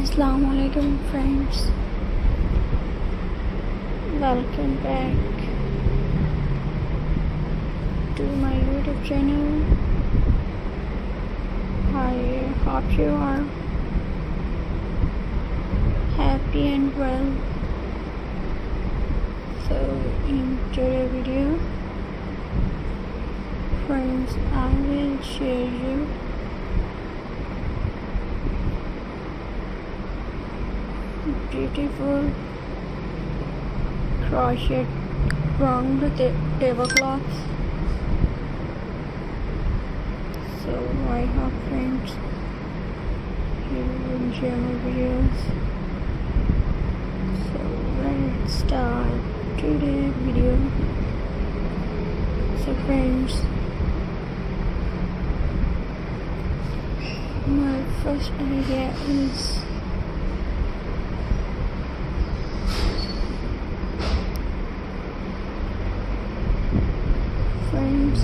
Assalamu alaikum friends, welcome back to my YouTube channel. I hope you are happy and well. So in today's video friends, I will share you beautiful crochet round tablecloths. So I hope friends you will enjoy my videos. So let's start today's video. So friends, my first idea is friends,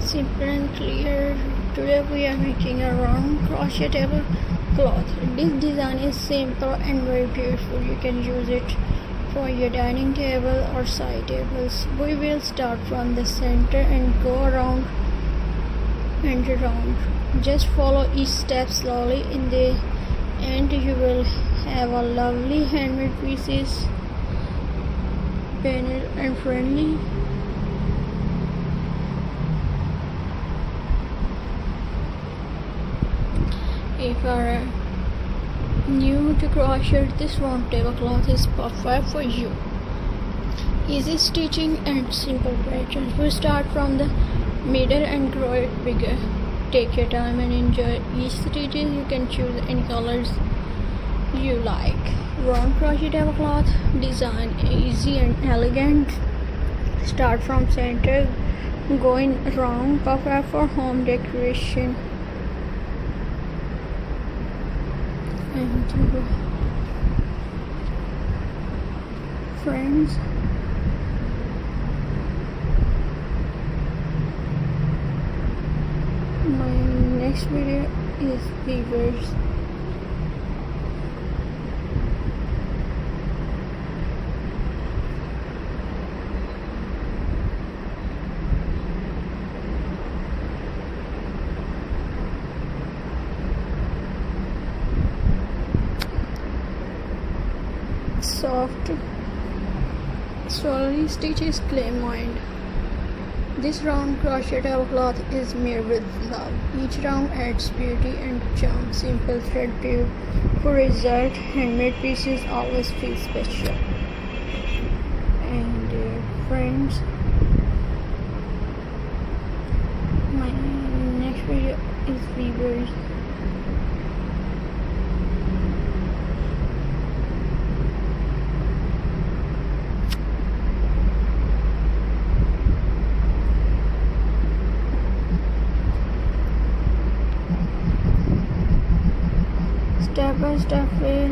simple and clear. Today we are making a round crochet table cloth. This design is simple and very beautiful. You can use it for your dining table or side tables. We will start from the center and go around and around. Just follow each step slowly. In the end you will have a lovely handmade pieces, painted and friendly. If you are new to crochet, this round tablecloth is perfect for you. Easy stitching and simple patterns. We start from the middle and grow it bigger. Take your time and enjoy each stitches. You can choose any colors you like. Round crochet tablecloth design easy and elegant. Start from center, going around, perfect for home decoration. And friends, my next video is weavers. Soft slowly stitches clay mind. This round crochet tablecloth is made with love. Each round adds beauty and charm. Simple thread beautiful result. Handmade pieces always feel special. And friends, my next video is weavers. Step by step we'll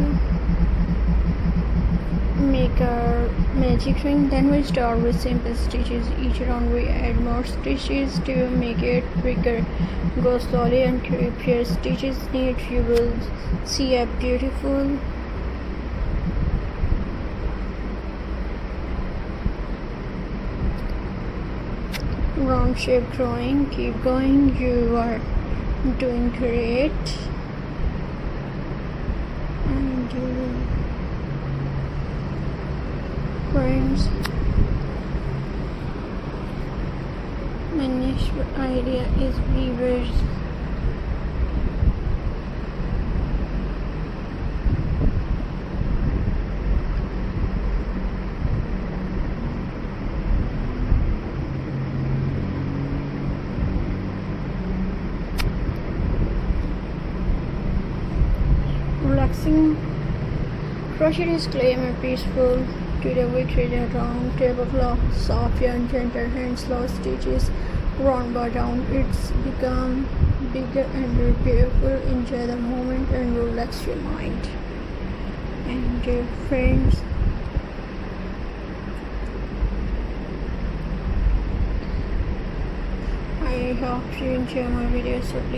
make our magic ring. Then we start with simple stitches. Each round we add more stitches to make it bigger. Go slowly and keep your stitches neat. You will see a beautiful round shape growing. Keep going, you are doing great. And friends, my next idea is weavers. Relaxing crochet is calm and peaceful. Today we create a round tablecloth, soft and gentle hand slow stitches, round by round. It's become bigger and more beautiful. Enjoy the moment and relax your mind. and your friends. I hope you enjoy my videos, so please